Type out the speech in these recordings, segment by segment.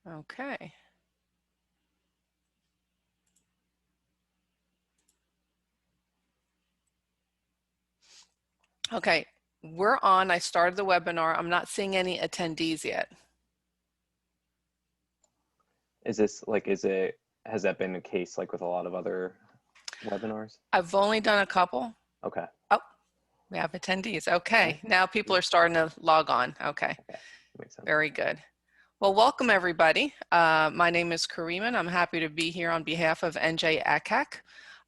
Okay. Okay, we're on. I started the webinar. I'm not seeing any attendees yet. Is this has that been the case like with a lot of other webinars? I've only done a couple. Okay. Oh, we have attendees. All Okay, right. now people are starting to log on. Okay, Okay. Makes sense. very good. Well, welcome everybody. My name is Kareem. I'm happy to be here on behalf of NJACAC.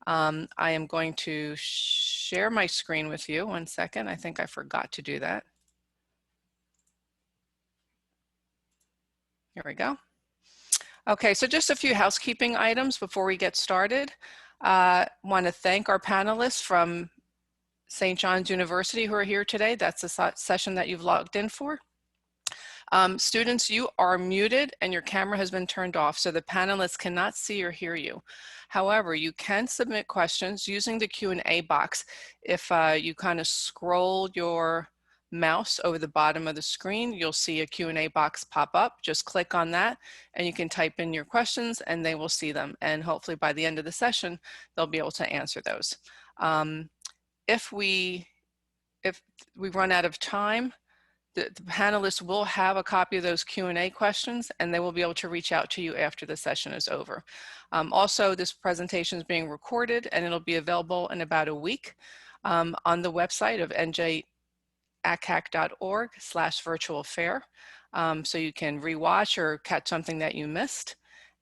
I am going to share my screen with you. One second. I think I forgot to do that. Here we go. Okay, so just a few housekeeping items before we get started. Want to thank our panelists from St. John's University who are here today. That's the session that you've logged in for. Students, you are muted and your camera has been turned off, so the panelists cannot see or hear you. However, you can submit questions using the Q&A box. If you kind of scroll your mouse over the bottom of the screen, you'll see a Q&A box pop up. Just click on that and you can type in your questions and they will see them. And hopefully by the end of the session, they'll be able to answer those. If we run out of time, the panelists will have a copy of those Q&A questions and they will be able to reach out to you after the session is over. Also, this presentation is being recorded and it'll be available in about a week on the website of njacac.org/virtual fair. So you can rewatch or catch something that you missed.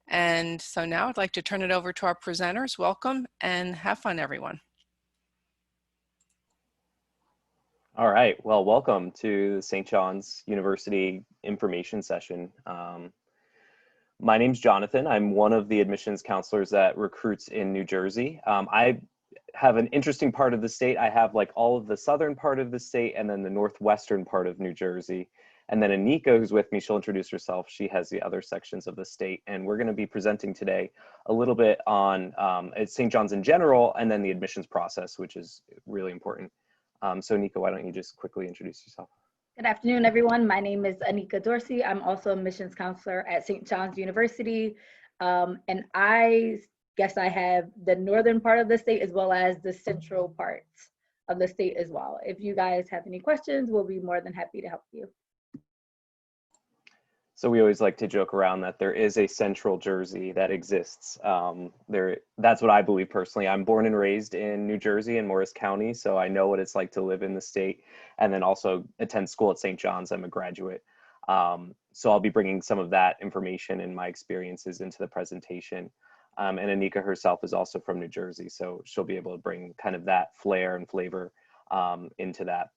And so now I'd like to turn it over to our presenters. Welcome and have fun, everyone. All right. Well, welcome to the St. John's University information session. My name's Jonathan. I'm one of the admissions counselors that recruits in New Jersey. I have an interesting part of the state. I have like all of the southern part of the state and then the northwestern part of New Jersey. And then Anika, who's with me, she'll introduce herself. She has the other sections of the state. And we're going to be presenting today a little bit on St. John's in general and then the admissions process, which is really important. So Anika, why don't you just quickly introduce yourself? Good afternoon, everyone. My name is Anika Dorsey. I'm also a admissions counselor at St. John's University. And I guess I have the northern part of the state as well as the central parts of the state as well. If you guys have any questions, we'll be more than happy to help you. So we always like to joke around that there is a central Jersey that exists. That's what I believe personally. I'm born and raised in New Jersey in Morris County, so I know what it's like to live in the state and then also attend school at St. John's. I'm a graduate. So I'll be bringing some of that information and my experiences into the presentation. And Anika herself is also from New Jersey, so she'll be able to bring kind of that flair and flavor into that.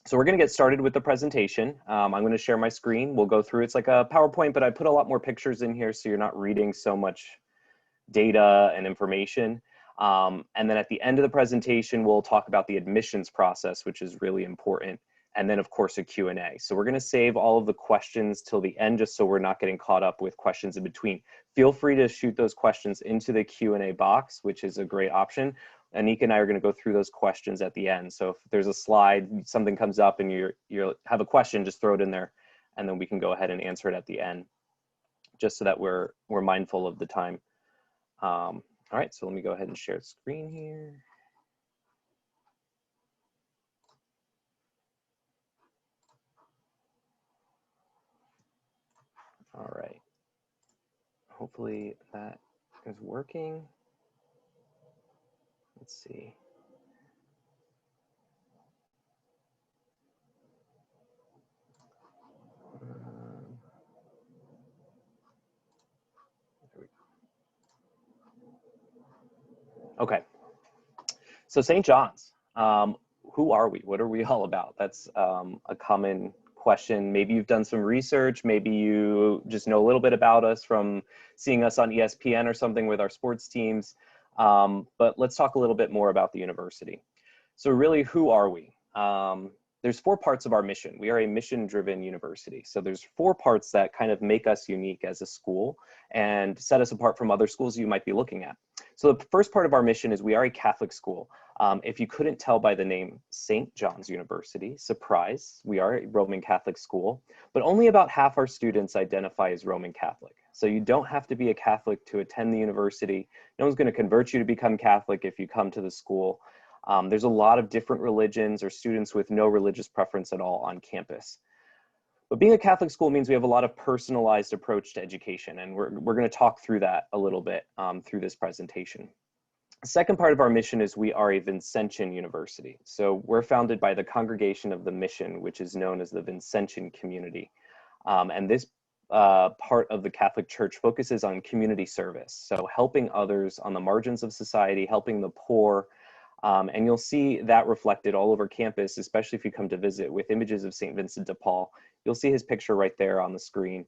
So we're going to get started with the presentation. I'm going to share my screen. We'll go through. It's like a PowerPoint, but I put a lot more pictures in here so you're not reading so much data and information. And then at the end of the presentation, we'll talk about the admissions process, which is really important. And then of course a Q&A. So we're going to save all of the questions till the end just so we're not getting caught up with questions in between. Feel free to shoot those questions into the Q&A box, which is a great option. Anika and I are going to go through those questions at the end. So if there's a slide, something comes up and you have a question, just throw it in there and then we can go ahead and answer it at the end, just so that we're mindful of the time. All right, so let me go ahead and share the screen here. All right, hopefully that is working. Let's see. Okay, so St. John's, who are we? What are we all about? That's a common question. Maybe you've done some research, maybe you just know a little bit about us from seeing us on ESPN or something with our sports teams, but let's talk a little bit more about the university. So really, who are we? There's 4 parts of our mission. We are a mission-driven university. So there's 4 parts that kind of make us unique as a school and set us apart from other schools you might be looking at. So the first part of our mission is we are a Catholic school. If you couldn't tell by the name St. John's University, surprise, we are a Roman Catholic school, but only about half our students identify as Roman Catholic. So you don't have to be a Catholic to attend the university. No one's going to convert you to become Catholic if you come to the school. There's a lot of different religions or students with no religious preference at all on campus. But being a Catholic school means we have a lot of personalized approach to education, and we're going to talk through that a little bit through this presentation. The second part of our mission is we are a Vincentian university. So we're founded by the Congregation of the Mission, which is known as the Vincentian community. And this part of the Catholic Church focuses on community service. So helping others on the margins of society, helping the poor. And you'll see that reflected all over campus, especially if you come to visit, with images of St. Vincent de Paul. You'll see his picture right there on the screen.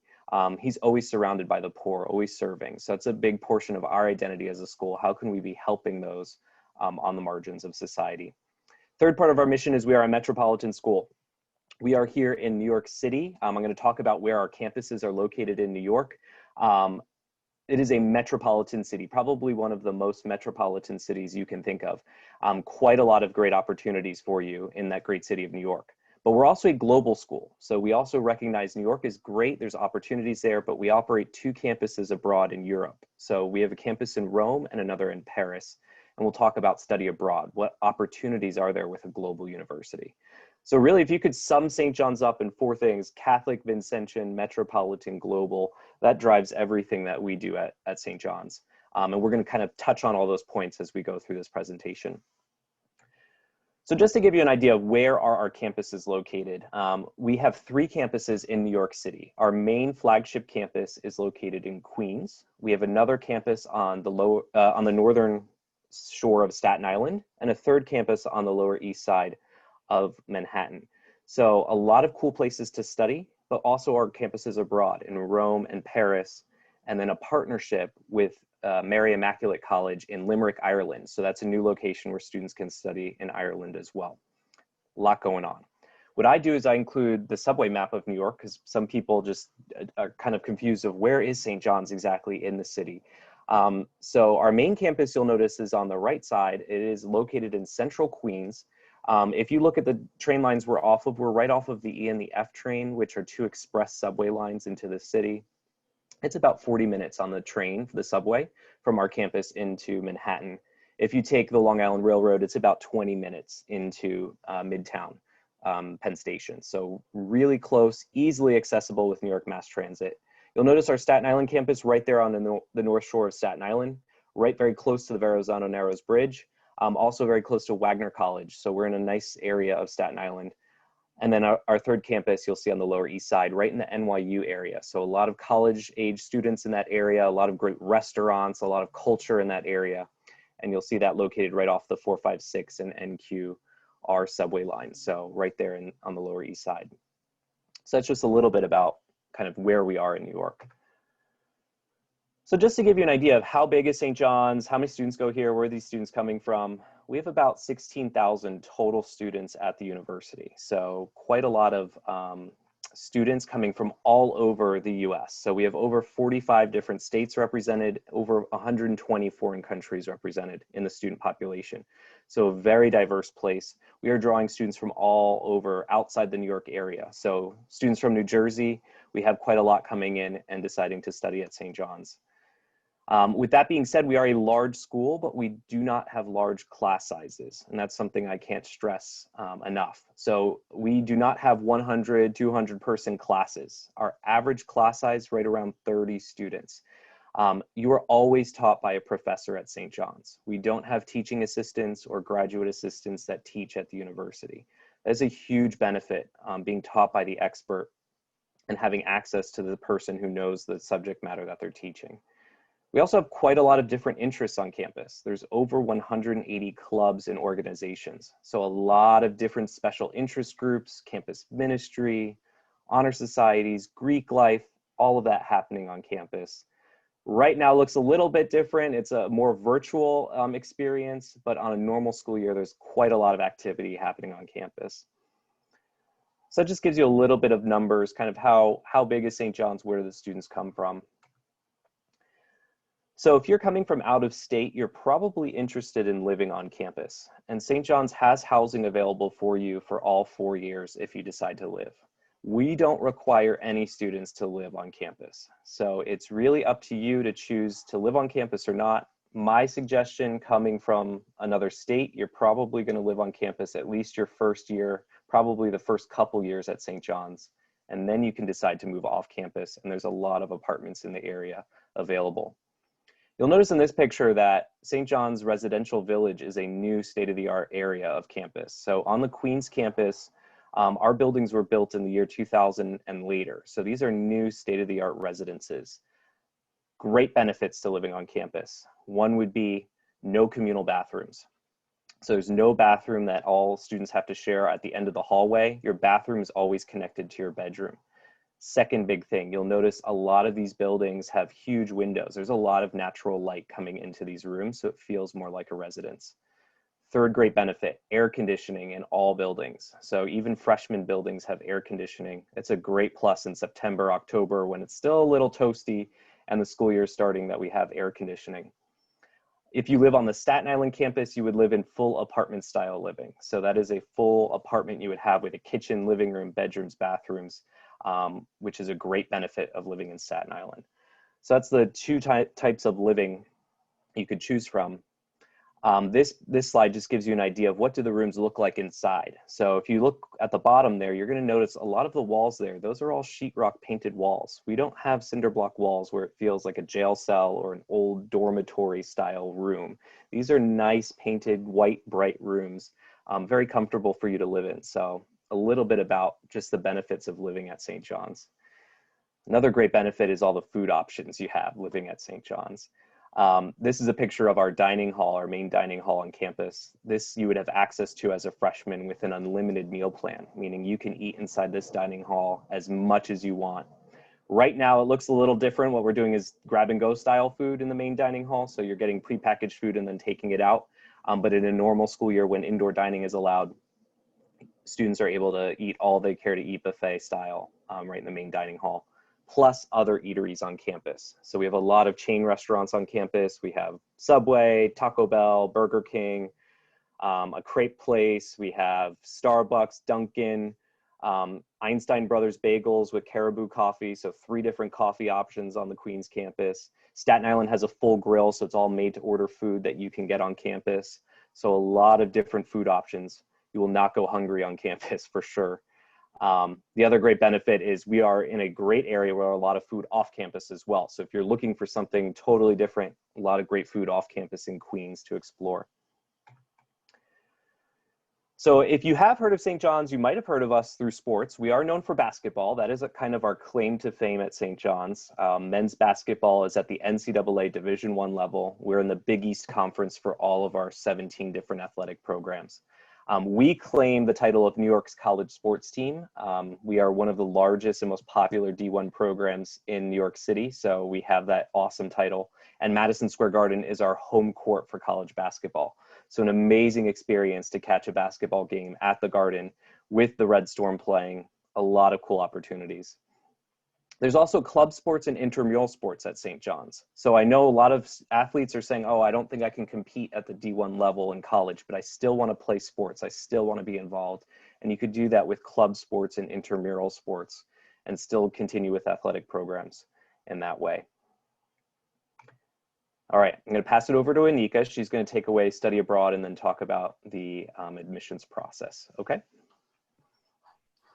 He's always surrounded by the poor, always serving. So it's a big portion of our identity as a school. How can we be helping those on the margins of society? Third part of our mission is we are a metropolitan school. We are here in New York City. I'm going to talk about where our campuses are located in New York. It is a metropolitan city, probably one of the most metropolitan cities you can think of. Quite a lot of great opportunities for you in that great city of New York. But we're also a global school. So we also recognize New York is great. There's opportunities there, but we operate 2 campuses abroad in Europe. So we have a campus in Rome and another in Paris. And we'll talk about study abroad. What opportunities are there with a global university? So really, if you could sum St. John's up in 4 things: Catholic, Vincentian, metropolitan, global, that drives everything that we do at St. John's. And we're going to kind of touch on all those points as we go through this presentation. So just to give you an idea of where are our campuses located, we have 3 campuses in New York City. Our main flagship campus is located in Queens. We have another campus on the northern shore of Staten Island, and a third campus on the Lower East Side of Manhattan. So a lot of cool places to study, but also our campuses abroad in Rome and Paris, and then a partnership with Mary Immaculate College in Limerick, Ireland. So that's a new location where students can study in Ireland as well. A lot going on. What I do is I include the subway map of New York, because some people just are kind of confused of where is St. John's exactly in the city. So our main campus, you'll notice, is on the right side. It is located in central Queens. If you look at the train lines we're right off of the E and the F train, which are 2 express subway lines into the city. It's about 40 minutes on the train, the subway, from our campus into Manhattan. If you take the Long Island Railroad, it's about 20 minutes into Midtown, Penn Station. So really close, easily accessible with New York Mass Transit. You'll notice our Staten Island campus right there on the north shore of Staten Island, right very close to the Verrazano Narrows Bridge, also very close to Wagner College. So we're in a nice area of Staten Island. And then our third campus you'll see on the Lower East Side, right in the NYU area. So a lot of college-age students in that area, a lot of great restaurants, a lot of culture in that area. And you'll see that located right off the 456 and NQR subway lines. So right there on the Lower East Side. So that's just a little bit about kind of where we are in New York. So just to give you an idea of how big is St. John's, how many students go here, where are these students coming from? We have about 16,000 total students at the university. So quite a lot of students coming from all over the US. So we have over 45 different states represented, over 120 foreign countries represented in the student population. So a very diverse place. We are drawing students from all over outside the New York area. So students from New Jersey, we have quite a lot coming in and deciding to study at St. John's. With that being said, we are a large school, but we do not have large class sizes. And that's something I can't stress enough. So we do not have 100, 200 person classes. Our average class size right around 30 students. You are always taught by a professor at St. John's. We don't have teaching assistants or graduate assistants that teach at the university. That's a huge benefit, being taught by the expert and having access to the person who knows the subject matter that they're teaching. We also have quite a lot of different interests on campus. There's over 180 clubs and organizations. So a lot of different special interest groups, campus ministry, honor societies, Greek life, all of that happening on campus. Right now looks a little bit different. It's a more virtual experience, but on a normal school year, there's quite a lot of activity happening on campus. So it just gives you a little bit of numbers, kind of how big is St. John's, where do the students come from? So if you're coming from out of state, you're probably interested in living on campus. And St. John's has housing available for you for all 4 years if you decide to live. We don't require any students to live on campus. So it's really up to you to choose to live on campus or not. My suggestion, coming from another state, you're probably going to live on campus at least your first year, probably the first couple years at St. John's. And then you can decide to move off campus. And there's a lot of apartments in the area available. You'll notice in this picture that St. John's Residential Village is a new state-of-the-art area of campus. So on the Queens campus, our buildings were built in the year 2000 and later. So these are new state-of-the-art residences. Great benefits to living on campus. One would be no communal bathrooms. So there's no bathroom that all students have to share at the end of the hallway. Your bathroom is always connected to your bedroom. Second big thing, you'll notice a lot of these buildings have huge windows. There's a lot of natural light coming into these rooms, so it feels more like a residence. Third great benefit, air conditioning in all buildings. So even freshman buildings have air conditioning. It's a great plus in September, October, when it's still a little toasty and the school year is starting, that we have air conditioning. If you live on the Staten Island campus, you would live in full apartment style living. So that is a full apartment you would have with a kitchen, living room, bedrooms, bathrooms, which is a great benefit of living in Staten Island. So that's the two types of living you could choose from. This slide just gives you an idea of what do the rooms look like inside. So if you look at the bottom there, you're going to notice a lot of the walls there, those are all sheetrock painted walls. We don't have cinder block walls where it feels like a jail cell or an old dormitory style room. These are nice painted white bright rooms, very comfortable for you to live in. So a little bit about just the benefits of living at St. John's. Another great benefit is all the food options you have living at St. John's. This is a picture of our dining hall, our main dining hall on campus. This you would have access to as a freshman with an unlimited meal plan, meaning you can eat inside this dining hall as much as you want. Right now, it looks a little different. What we're doing is grab and go style food in the main dining hall. So you're getting prepackaged food and then taking it out. But in a normal school year, when indoor dining is allowed, students are able to eat all they care to eat buffet style right in the main dining hall, plus other eateries on campus. So we have a lot of chain restaurants on campus. We have Subway, Taco Bell, Burger King, a crepe place. We have Starbucks, Dunkin', Einstein Brothers Bagels with Caribou Coffee. So 3 different coffee options on the Queens campus. Staten Island has a full grill, so it's all made to order food that you can get on campus. So a lot of different food options. You will not go hungry on campus for sure. The other great benefit is we are in a great area where a lot of food off campus as well. So if you're looking for something totally different, a lot of great food off campus in Queens to explore. So if you have heard of St. John's, you might have heard of us through sports. We are known for basketball. That is a kind of our claim to fame at St. John's. Men's basketball is at the NCAA Division I level. We're in the Big East Conference for all of our 17 different athletic programs. We claim the title of New York's college sports team. We are one of the largest and most popular D1 programs in New York City, so we have that awesome title. And Madison Square Garden is our home court for college basketball. So an amazing experience to catch a basketball game at the Garden with the Red Storm playing. A lot of cool opportunities. There's also club sports and intramural sports at St. John's. So I know a lot of athletes are saying, oh, I don't think I can compete at the D1 level in college, but I still want to play sports. I still want to be involved. And you could do that with club sports and intramural sports and still continue with athletic programs in that way. All right, I'm going to pass it over to Anika. She's going to take away study abroad and then talk about the admissions process. Okay?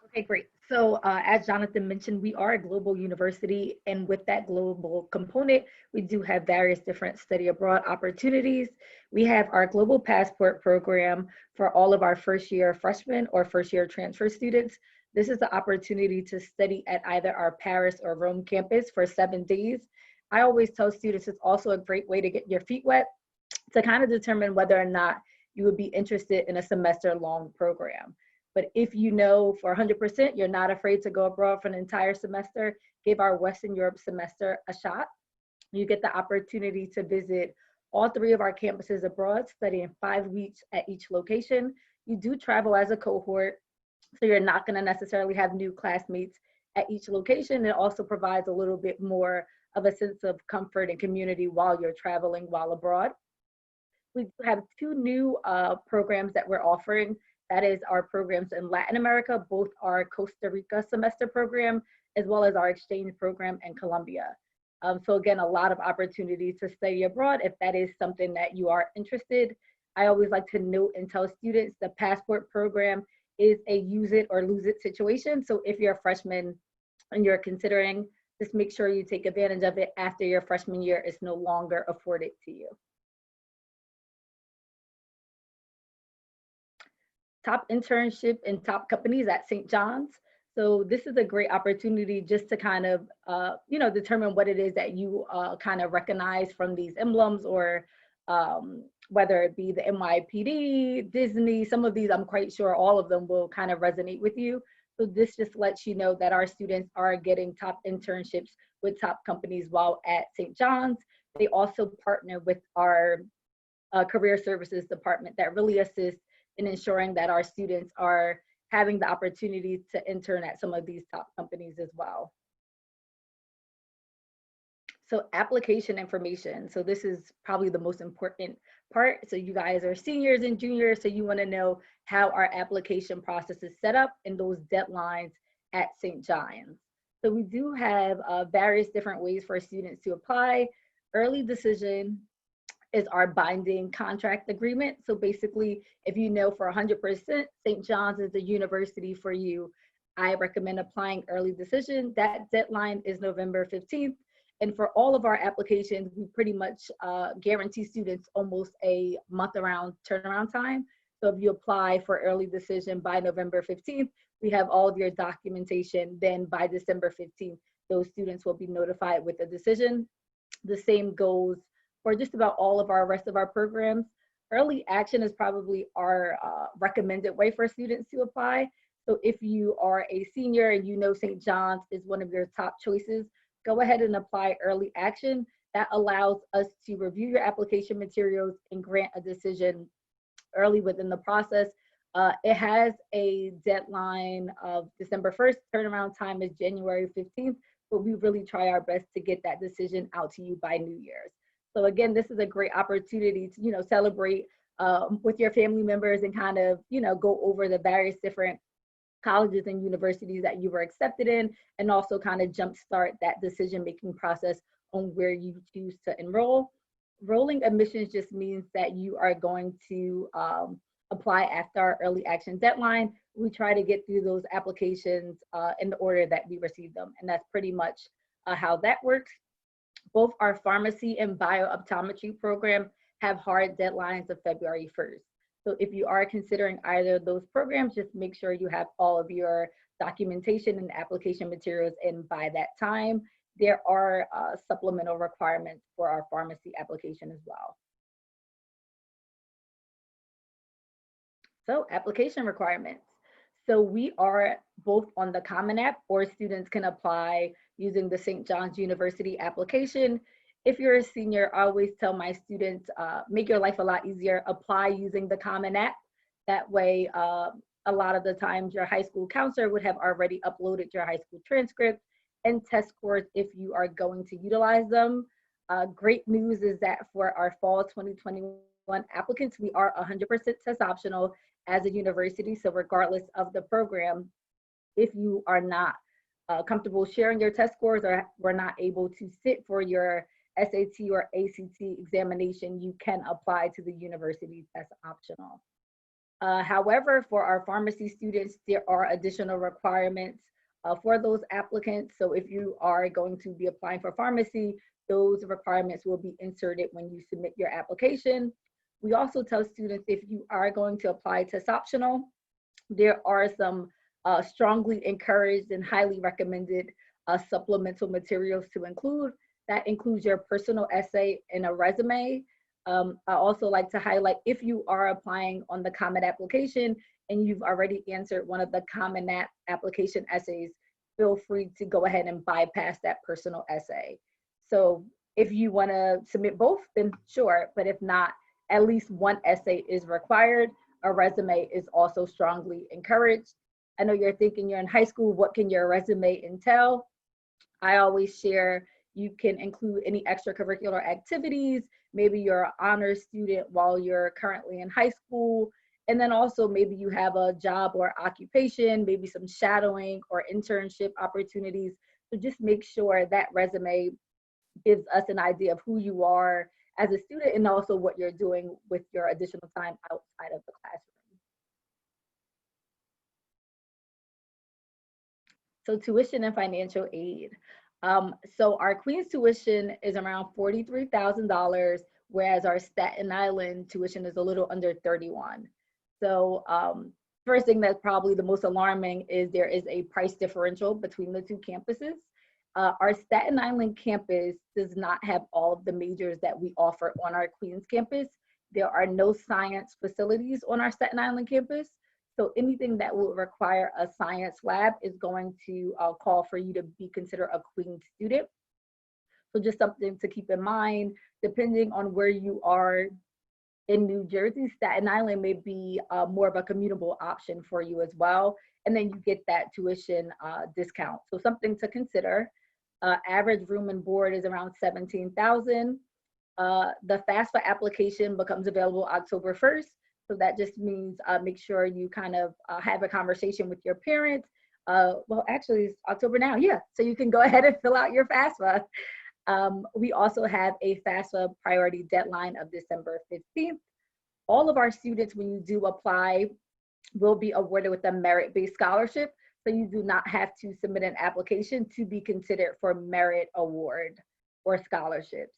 Okay, great. So as Jonathan mentioned, we are a global university, and with that global component, we do have various different study abroad opportunities. We have our Global Passport program for all of our first-year freshmen or first-year transfer students. This is the opportunity to study at either our Paris or Rome campus for 7 days. I always tell students it's also a great way to get your feet wet to kind of determine whether or not you would be interested in a semester-long program. But if you know for 100% you're not afraid to go abroad for an entire semester, give our Western Europe semester a shot. You get the opportunity to visit all 3 of our campuses abroad, studying 5 weeks at each location. You do travel as a cohort, so you're not going to necessarily have new classmates at each location. It also provides a little bit more of a sense of comfort and community while you're traveling while abroad. We do have two new programs that we're offering. That is our programs in Latin America, both our Costa Rica semester program, as well as our exchange program in Colombia. So again, a lot of opportunities to study abroad if that is something that you are interested. I always like to note and tell students the passport program is a use it or lose it situation. So if you're a freshman and you're considering, just make sure you take advantage of it after your freshman year is no longer afforded to you. Top internship and top companies at St. John's. So this is a great opportunity just to kind of, determine what it is that you kind of recognize from these emblems, or whether it be the NYPD, Disney, some of these, I'm quite sure all of them will kind of resonate with you. So this just lets you know that our students are getting top internships with top companies while at St. John's. They also partner with our career services department that really assists in ensuring that our students are having the opportunity to intern at some of these top companies as well. So application information. So this is probably the most important part. So you guys are seniors and juniors, so you want to know how our application process is set up and those deadlines at St. John's. So we do have various different ways for students to apply. Early decision is our binding contract agreement. So basically, if you know for 100% St. John's is the university for you, I recommend applying early decision. That deadline is November 15th. And for all of our applications, we pretty much guarantee students almost a month around turnaround time. So if you apply for early decision by November 15th, we have all of your documentation. Then by December 15th, those students will be notified with a decision. The same goes for just about all of our rest of our programs. Early action is probably our recommended way for students to apply. So if you are a senior and you know St. John's is one of your top choices, go ahead and apply early action. That allows us to review your application materials and grant a decision early within the process. It has a deadline of December 1st. Turnaround time is January 15th, but we really try our best to get that decision out to you by New Year's. So again, this is a great opportunity to, celebrate with your family members and kind of, go over the various different colleges and universities that you were accepted in, and also kind of jumpstart that decision-making process on where you choose to enroll. Rolling admissions just means that you are going to apply after our early action deadline. We try to get through those applications in the order that we receive them, and that's pretty much how that works. Both our pharmacy and biooptometry program have hard deadlines of February 1st. So if you are considering either of those programs, just make sure you have all of your documentation and application materials in by that time. There are supplemental requirements for our pharmacy application as well. So application requirements. So we are both on the Common App, or students can apply using the St. John's University application. If you're a senior, I always tell my students, make your life a lot easier, apply using the Common App. That way, a lot of the times your high school counselor would have already uploaded your high school transcript and test scores if you are going to utilize them. Great news is that for our fall 2021 applicants, we are 100% test optional as a university. So regardless of the program, if you are not comfortable sharing your test scores or were not able to sit for your SAT or ACT examination, you can apply to the university test optional. However, for our pharmacy students, there are additional requirements for those applicants. So if you are going to be applying for pharmacy, those requirements will be inserted when you submit your application. We also tell students, if you are going to apply test optional, there are some strongly encouraged and highly recommended supplemental materials to include. That includes your personal essay and a resume. I also like to highlight, if you are applying on the Common application and you've already answered one of the Common App application essays, feel free to go ahead and bypass that personal essay. So if you want to submit both, then sure, but if not, at least one essay is required. A resume is also strongly encouraged. I know you're thinking you're in high school, what can your resume entail? I always share, You can include any extracurricular activities. Maybe you're an honors student while you're currently in high school. And then also maybe you have a job or occupation, maybe some shadowing or internship opportunities. So just make sure that resume gives us an idea of who you are as a student and also what you're doing with your additional time outside of the classroom. So tuition and financial aid. So our Queens tuition is around $43,000, whereas our Staten Island tuition is a little under 31. So first thing that's probably the most alarming is there is a price differential between the two campuses. Our Staten Island campus does not have all of the majors that we offer on our Queens campus. There are no science facilities on our Staten Island campus. So anything that will require a science lab is going to call for you to be considered a Queens student. So just something to keep in mind, depending on where you are in New Jersey, Staten Island may be more of a commutable option for you as well. And then you get that tuition discount. So something to consider. Average room and board is around $17,000. The FAFSA application becomes available October 1st. So that just means make sure you kind of have a conversation with your parents. Well, actually, it's October now, yeah. So you can go ahead and fill out your FAFSA. We also have a FAFSA priority deadline of December 15th. All of our students, when you do apply, will be awarded with a merit-based scholarship. So you do not have to submit an application to be considered for merit award or scholarships.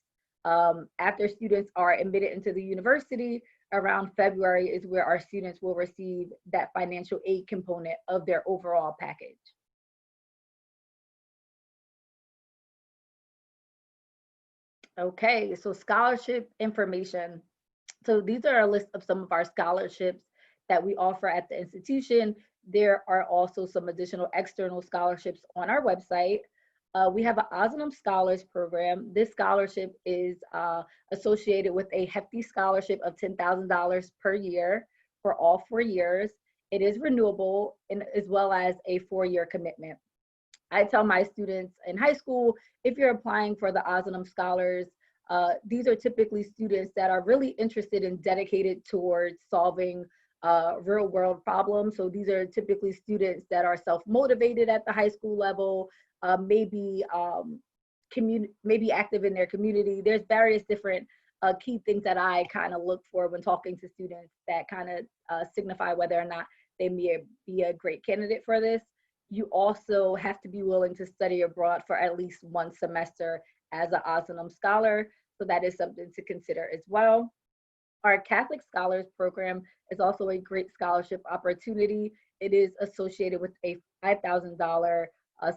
After students are admitted into the university, around February is where our students will receive that financial aid component of their overall package. Okay, so scholarship information. So these are a list of some of our scholarships that we offer at the institution. There are also some additional external scholarships on our website. We have an Osnum Scholars Program. This scholarship is associated with a hefty scholarship of $10,000 per year for all 4 years. It is renewable and as well as a 4-year commitment. I tell my students in high school, if you're applying for the Osnum Scholars, these are typically students that are really interested and dedicated towards solving real world problems. So these are typically students that are self-motivated at the high school level, maybe active in their community. There's various different key things that I kind of look for when talking to students that kind of signify whether or not they may be a great candidate for this. You also have to be willing to study abroad for at least 1 semester as an Osnum Scholar. So that is something to consider as well. Our Catholic Scholars Program is also a great scholarship opportunity. It is associated with a $5,000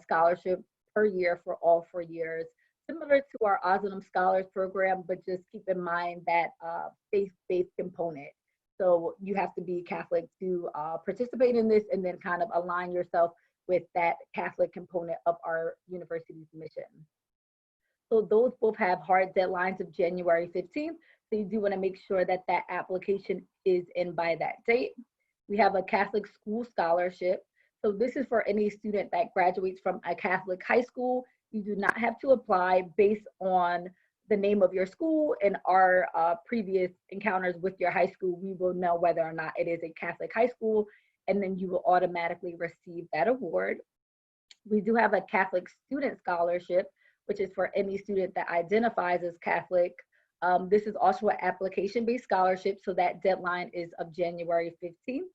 scholarship per year for all 4 years, similar to our Osnum Scholars Program, but just keep in mind that faith-based component. So you have to be Catholic to participate in this and then kind of align yourself with that Catholic component of our university's mission. So those both have hard deadlines of January 15th. So you do want to make sure that that application is in by that date. We have a Catholic School Scholarship. So this is for any student that graduates from a Catholic high school. You do not have to apply based on the name of your school. In our previous encounters with your high school, we will know whether or not it is a Catholic high school, and then you will automatically receive that award. We do have a Catholic Student Scholarship, which is for any student that identifies as Catholic. This is also an application-based scholarship, so that deadline is of January 15th.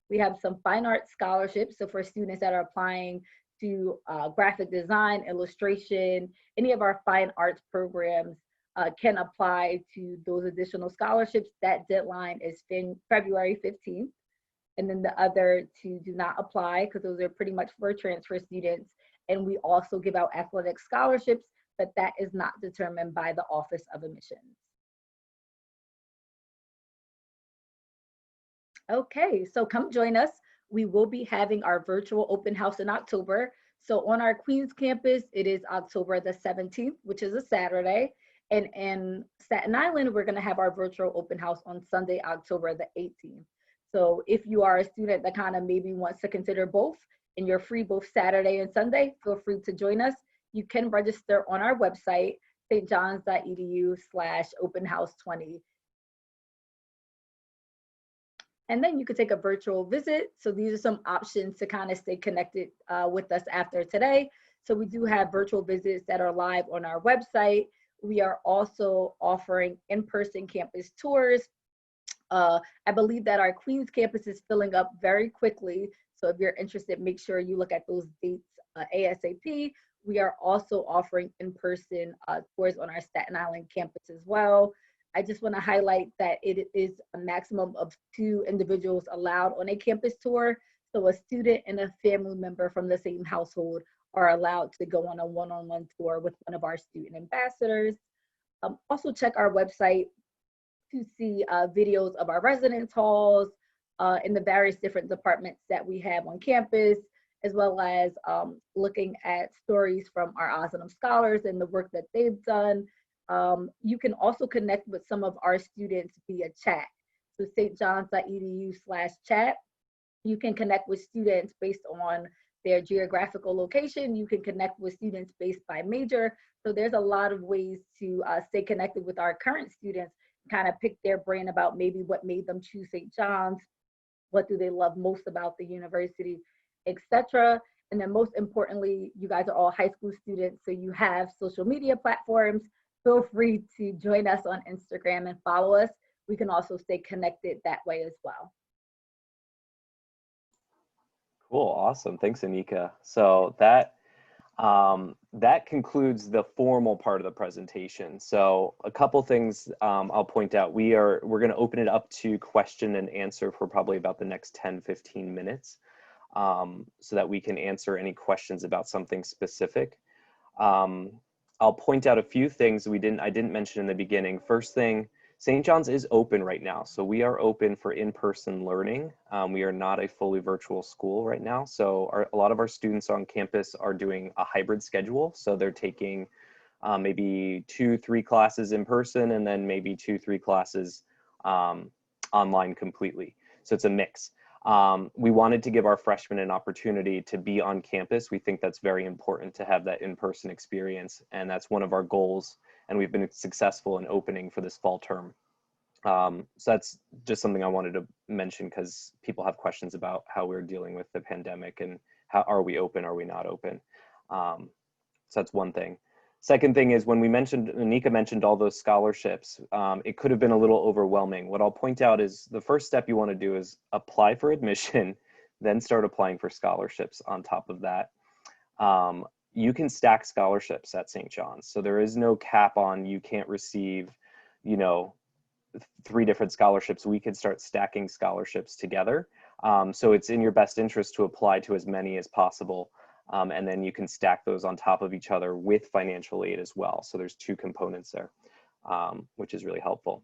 We have some fine arts scholarships, so for students that are applying to graphic design, illustration, any of our fine arts programs can apply to those additional scholarships. That deadline is February 15th. And then the other two do not apply because those are pretty much for transfer students. And we also give out athletic scholarships, but that is not determined by the Office of Admissions. Okay, so come join us. We will be having our virtual open house in October. So on our Queens campus, it is October the 17th, which is a Saturday. And in Staten Island, we're gonna have our virtual open house on Sunday, October the 18th. So if you are a student that kind of maybe wants to consider both and you're free both Saturday and Sunday, feel free to join us. you can register on our website, stjohns.edu/openhouse20. And then you could take a virtual visit. So these are some options to kind of stay connected with us after today. So we do have virtual visits that are live on our website. We are also offering in-person campus tours. I believe that our Queens campus is filling up very quickly. So if you're interested, make sure you look at those dates ASAP. We are also offering in-person tours on our Staten Island campus as well. I just want to highlight that it is a maximum of 2 individuals allowed on a campus tour. So a student and a family member from the same household are allowed to go on a one-on-one tour with one of our student ambassadors. Also check our website to see videos of our residence halls in the various different departments that we have on campus, as well as looking at stories from our Asylum scholars and the work that they've done. You can also connect with some of our students via chat. So stjohns.edu/chat. You can connect with students based on their geographical location. You can connect with students based by major. So there's a lot of ways to stay connected with our current students, kind of pick their brain about maybe what made them choose St. John's, what do they love most about the university, etc. And then most importantly, you guys are all high school students, so you have social media platforms. Feel free to join us on Instagram and follow us. We can also stay connected that way as well. Cool, awesome. Thanks, Anika. So that concludes the formal part of the presentation. So a couple things I'll point out. We're going to open it up to question and answer for probably about the next 10-15 minutes, so that we can answer any questions about something specific. I'll point out a few things I didn't mention in the beginning. First thing, St. John's is open right now. So we are open for in-person learning. We are not a fully virtual school right now. So a lot of our students on campus are doing a hybrid schedule. So they're taking maybe 2-3 classes in person and then maybe 2-3 classes online completely. So it's a mix. We wanted to give our freshmen an opportunity to be on campus. We think that's very important to have that in-person experience. And that's one of our goals. And we've been successful in opening for this fall term. So that's just something I wanted to mention because people have questions about how we're dealing with the pandemic and how are we open, are we not open? So that's one thing. Second thing is when Anika mentioned all those scholarships, it could have been a little overwhelming. What I'll point out is the first step you want to do is apply for admission, then start applying for scholarships on top of that. You can stack scholarships at St. John's. So there is no cap on you can't receive, 3 different scholarships. We could start stacking scholarships together. So it's in your best interest to apply to as many as possible. And then you can stack those on top of each other with financial aid as well. So there's 2 components there, which is really helpful.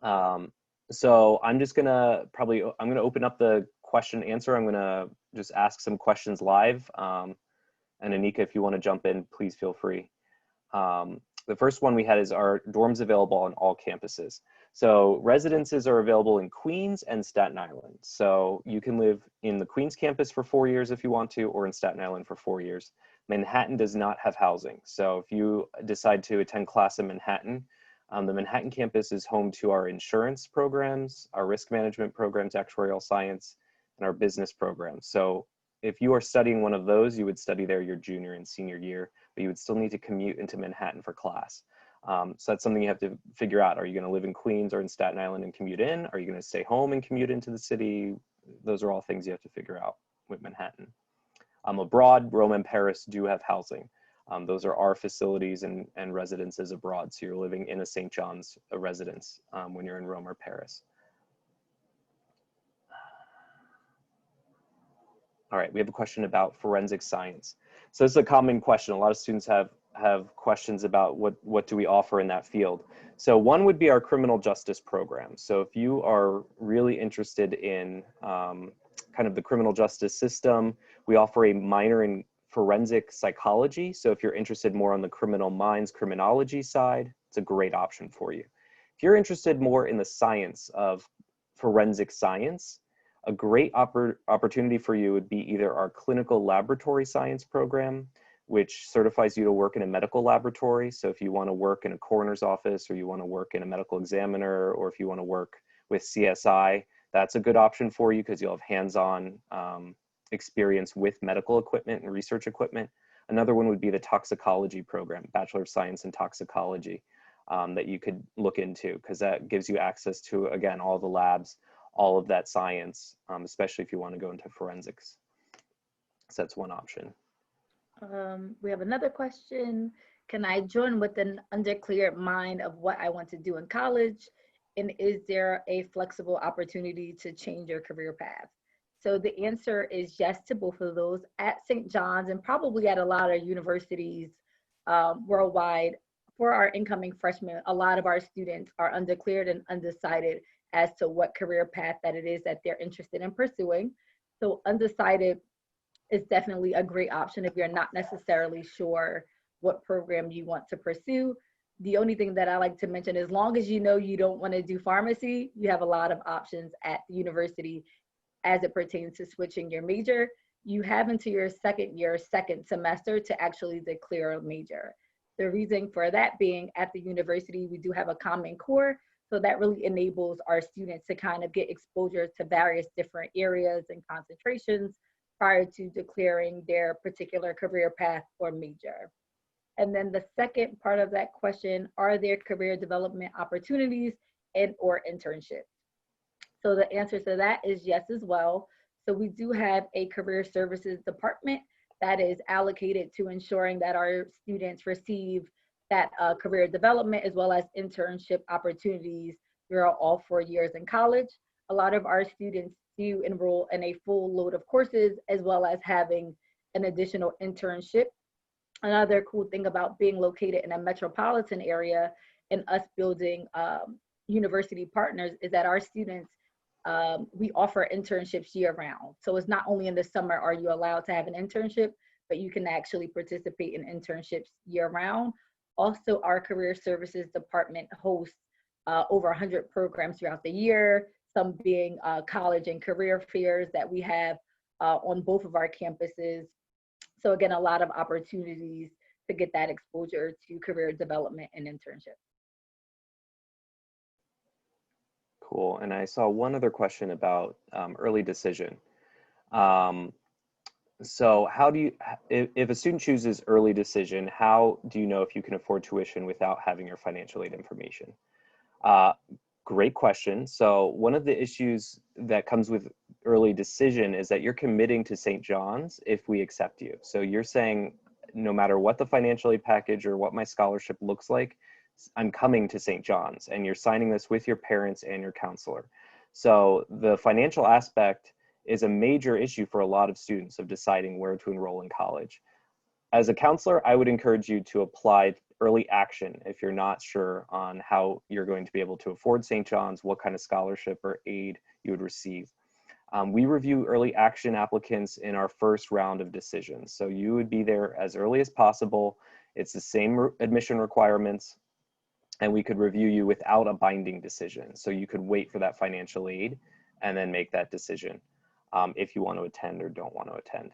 So I'm just gonna I'm gonna open up the question and answer. I'm gonna just ask some questions live. And Anika, if you want to jump in, please feel free. The first one we had is, are dorms available on all campuses? So residences are available in Queens and Staten Island. So you can live in the Queens campus for 4 years if you want to, or in Staten Island for 4 years. Manhattan does not have housing. So if you decide to attend class in Manhattan, the Manhattan campus is home to our insurance programs, our risk management programs, actuarial science, and our business programs. So if you are studying one of those, you would study there your junior and senior year, but you would still need to commute into Manhattan for class. So that's something you have to figure out. Are you going to live in Queens or in Staten Island and commute in? Are you going to stay home and commute into the city? Those are all things you have to figure out with Manhattan. Abroad, Rome and Paris do have housing. Those are our facilities and residences abroad. So you're living in a St. John's residence when you're in Rome or Paris. All right, we have a question about forensic science. So this is a common question. A lot of students have questions about what do we offer in that field. So one would be our criminal justice program. So if you are really interested in kind of the criminal justice system, we offer a minor in forensic psychology. So if you're interested more on the criminal minds, criminology side, it's a great option for you. If you're interested more in the science of forensic science, a great opportunity for you would be either our clinical laboratory science program, which certifies you to work in a medical laboratory. So if you want to work in a coroner's office, or you want to work in a medical examiner, or if you want to work with CSI, that's a good option for you because you'll have hands-on experience with medical equipment and research equipment. Another one would be the toxicology program, Bachelor of Science in Toxicology, that you could look into, because that gives you access to, again, all the labs, all of that science, especially if you want to go into forensics. So that's one option. We have another question. Can I join with an undeclared mind of what I want to do in college? And is there a flexible opportunity to change your career path? So the answer is yes to both of those. At St. John's and probably at a lot of universities worldwide, for our incoming freshmen, a lot of our students are undeclared and undecided as to what career path that it is that they're interested in pursuing. So undecided is definitely a great option if you're not necessarily sure what program you want to pursue. The only thing that I like to mention, as long as you know you don't want to do pharmacy, you have a lot of options at the university as it pertains to switching your major. You have until your second year, second semester to actually declare a major. The reason for that being, at the university, we do have a common core, so that really enables our students to kind of get exposure to various different areas and concentrations prior to declaring their particular career path or major. And then the second part of that question, are there career development opportunities and or internships? So the answer to that is yes as well. So we do have a career services department that is allocated to ensuring that our students receive that career development as well as internship opportunities throughout all 4 years in college. A lot of our students do enroll in a full load of courses as well as having an additional internship. Another cool thing about being located in a metropolitan area and us building university partners is that our students, we offer internships year round. So it's not only in the summer are you allowed to have an internship, but you can actually participate in internships year round. Also, our career services department hosts over 100 programs throughout the year, some being college and career fairs that we have on both of our campuses. So again, a lot of opportunities to get that exposure to career development and internship. Cool. And I saw one other question about early decision. So how do you, if a student chooses early decision, how do you know if you can afford tuition without having your financial aid information? Great question. So one of the issues that comes with early decision is that you're committing to St. John's if we accept you. So you're saying, no matter what the financial aid package or what my scholarship looks like, I'm coming to St. John's, and you're signing this with your parents and your counselor. So the financial aspect is a major issue for a lot of students of deciding where to enroll in college. As a counselor, I would encourage you to apply early action if you're not sure on how you're going to be able to afford St. John's, what kind of scholarship or aid you would receive. We review early action applicants in our first round of decisions. So you would be there as early as possible. It's the same admission requirements, and we could review you without a binding decision. So you could wait for that financial aid and then make that decision if you want to attend or don't want to attend.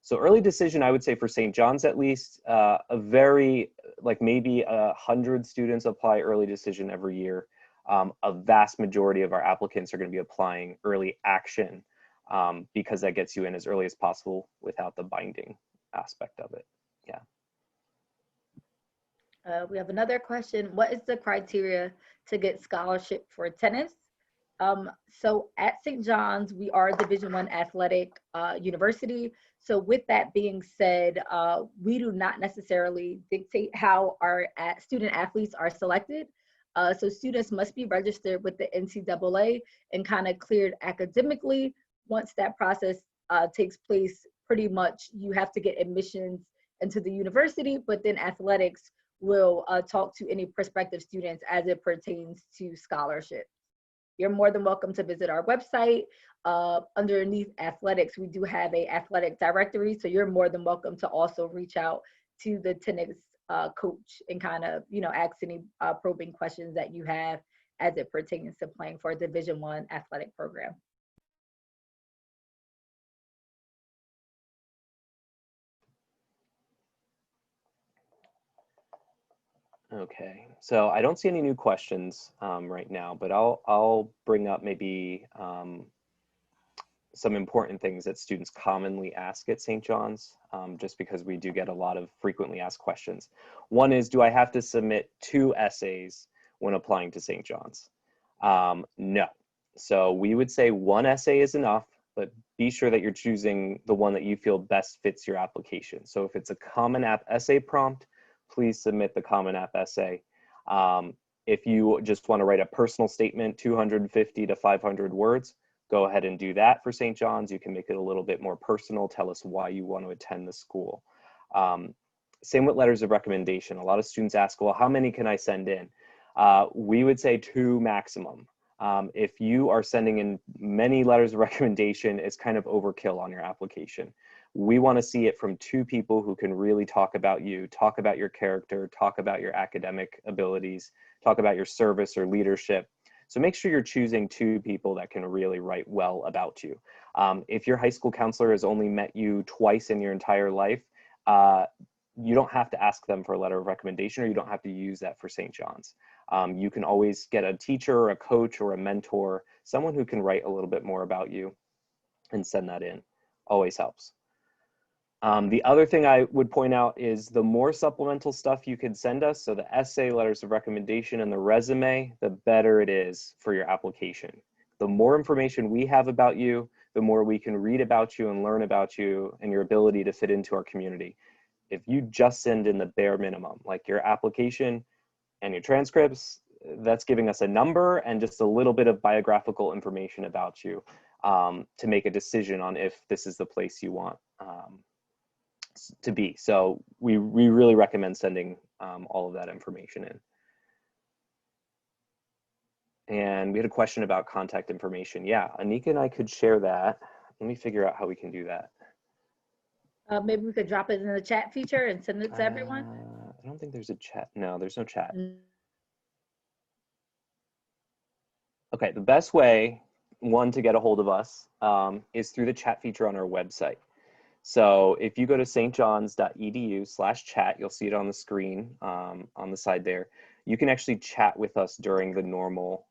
So early decision, I would say for St. John's at least, like maybe 100 students apply early decision every year. A vast majority of our applicants are going to be applying early action because that gets you in as early as possible without the binding aspect of it. Yeah. We have another question. What is the criteria to get scholarship for tennis? So at St. John's, we are a Division I athletic university. So with that being said, we do not necessarily dictate how our student athletes are selected. So students must be registered with the NCAA and kind of cleared academically. Once that process takes place, pretty much you have to get admissions into the university, but then athletics will talk to any prospective students as it pertains to scholarships. You're more than welcome to visit our website. Underneath athletics, we do have an athletic directory, so you're more than welcome to also reach out to the tennis coach and kind of, ask any probing questions that you have as it pertains to playing for a Division I athletic program. Okay, so I don't see any new questions right now, but I'll bring up maybe some important things that students commonly ask at St. John's, just because we do get a lot of frequently asked questions. One is, do I have to submit 2 essays when applying to St. John's? No. So we would say 1 essay is enough, but be sure that you're choosing the one that you feel best fits your application. So if it's a Common App essay prompt, please submit the Common App essay. If you just want to write a personal statement, 250 to 500 words, go ahead and do that for St. John's. You can make it a little bit more personal. Tell us why you want to attend the school. Same with letters of recommendation. A lot of students ask, well, how many can I send in? We would say 2 maximum. If you are sending in many letters of recommendation, it's kind of overkill on your application. We want to see it from 2 people who can really talk about you, talk about your character, talk about your academic abilities, talk about your service or leadership. So make sure you're choosing 2 people that can really write well about you. If your high school counselor has only met you twice in your entire life, you don't have to ask them for a letter of recommendation, or you don't have to use that for St. John's. You can always get a teacher or a coach or a mentor, someone who can write a little bit more about you, and send that in. Always helps. The other thing I would point out is the more supplemental stuff you can send us, so the essay, letters of recommendation, and the resume, the better it is for your application. The more information we have about you, the more we can read about you and learn about you and your ability to fit into our community. If you just send in the bare minimum, like your application and your transcripts, that's giving us a number and just a little bit of biographical information about you to make a decision on if this is the place you want to be. So we really recommend sending all of that information in. And we had a question about contact information. Yeah, Anika and I could share that. Let me figure out how we can do that. Maybe we could drop it in the chat feature and send it to everyone. I don't think there's a chat. No, there's no chat. Okay, the best way, one, to get a hold of us is through the chat feature on our website. So if you go to stjohns.edu/chat, you'll see it on the screen on the side there. You can actually chat with us during the normal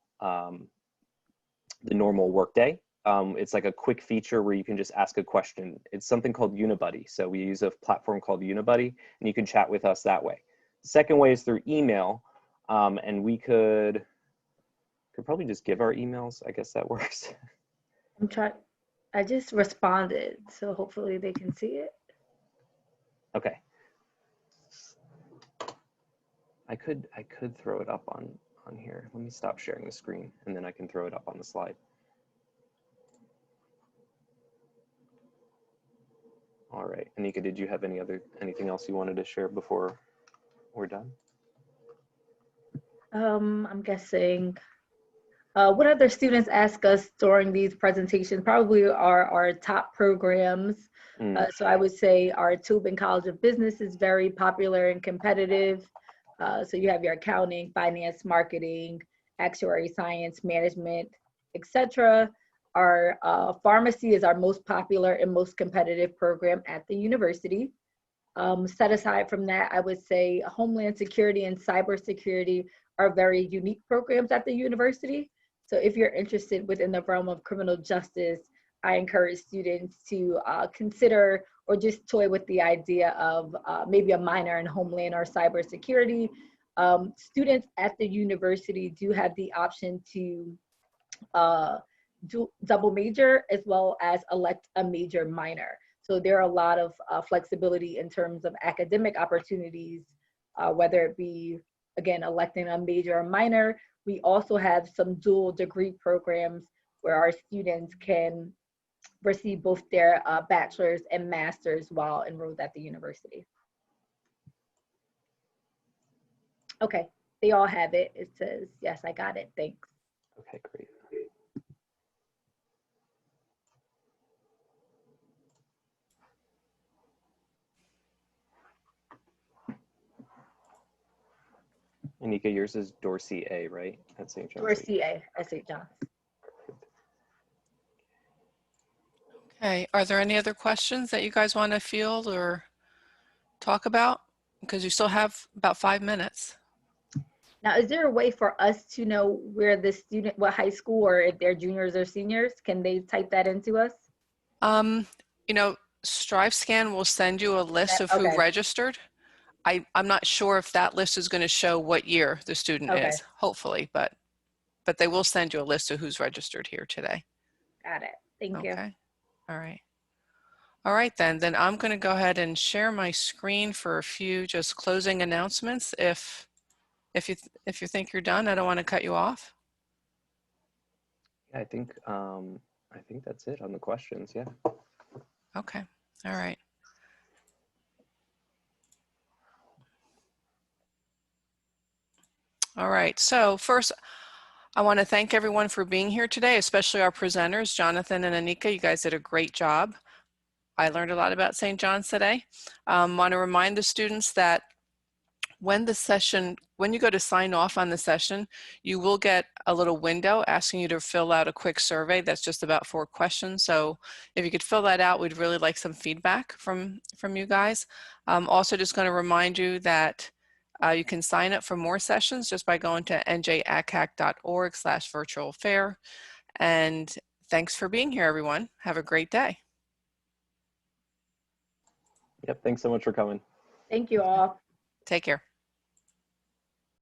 workday. It's like a quick feature where you can just ask a question. It's something called Unibuddy. So we use a platform called Unibuddy, and you can chat with us that way. The second way is through email, and we could probably just give our emails. I guess that works. I just responded, so hopefully they can see it. Okay. I could throw it up on here. Let me stop sharing the screen, and then I can throw it up on the slide. All right, Anika, did you have anything else you wanted to share before we're done? I'm guessing. What other students ask us during these presentations probably are our top programs. So I would say our Tubman College of Business is very popular and competitive. So you have your accounting, finance, marketing, actuary, science, management, etc. Our pharmacy is our most popular and most competitive program at the university. Set aside from that, I would say Homeland Security and Cybersecurity are very unique programs at the university. So if you're interested within the realm of criminal justice, I encourage students to consider or just toy with the idea of maybe a minor in Homeland or Cybersecurity. Students at the university do have the option to do double major as well as elect a major minor. So there are a lot of flexibility in terms of academic opportunities, whether it be, again, electing a major or minor. We also have some dual degree programs where our students can receive both their bachelor's and master's while enrolled at the university. Okay, they all have it. It says, yes, I got it, thanks. Okay, great. Anika, yours is Dorsey A, right? At St. John's. Dorsey A at St. John's. Okay, are there any other questions that you guys want to field or talk about? Because you still have about 5 minutes. Now, is there a way for us to know where the student, what high school, or if they're juniors or seniors? Can they type that into us? You know, StriveScan will send you a list of who Okay, registered. I'm not sure if that list is going to show what year the student okay, is, hopefully, but they will send you a list of who's registered here today. got it. Thank you. Okay. All right. All right, then I'm going to go ahead and share my screen for a few just closing announcements. If you think you're done, I don't want to cut you off. Yeah, I think that's it on the questions. Yeah. Okay. All right. All right. So first, I want to thank everyone for being here today, especially our presenters, Jonathan and Anika. You guys did a great job. I learned a lot about St. John's today. Want to remind the students that when you go to sign off on the session, you will get a little window asking you to fill out a quick survey. That's just about 4 questions. So if you could fill that out, we'd really like some feedback from you guys. Also just going to remind you that you can sign up for more sessions just by going to njacac.org/virtual fair. And thanks for being here, everyone. Have a great day. Yep. Thanks so much for coming. Thank you all. Take care.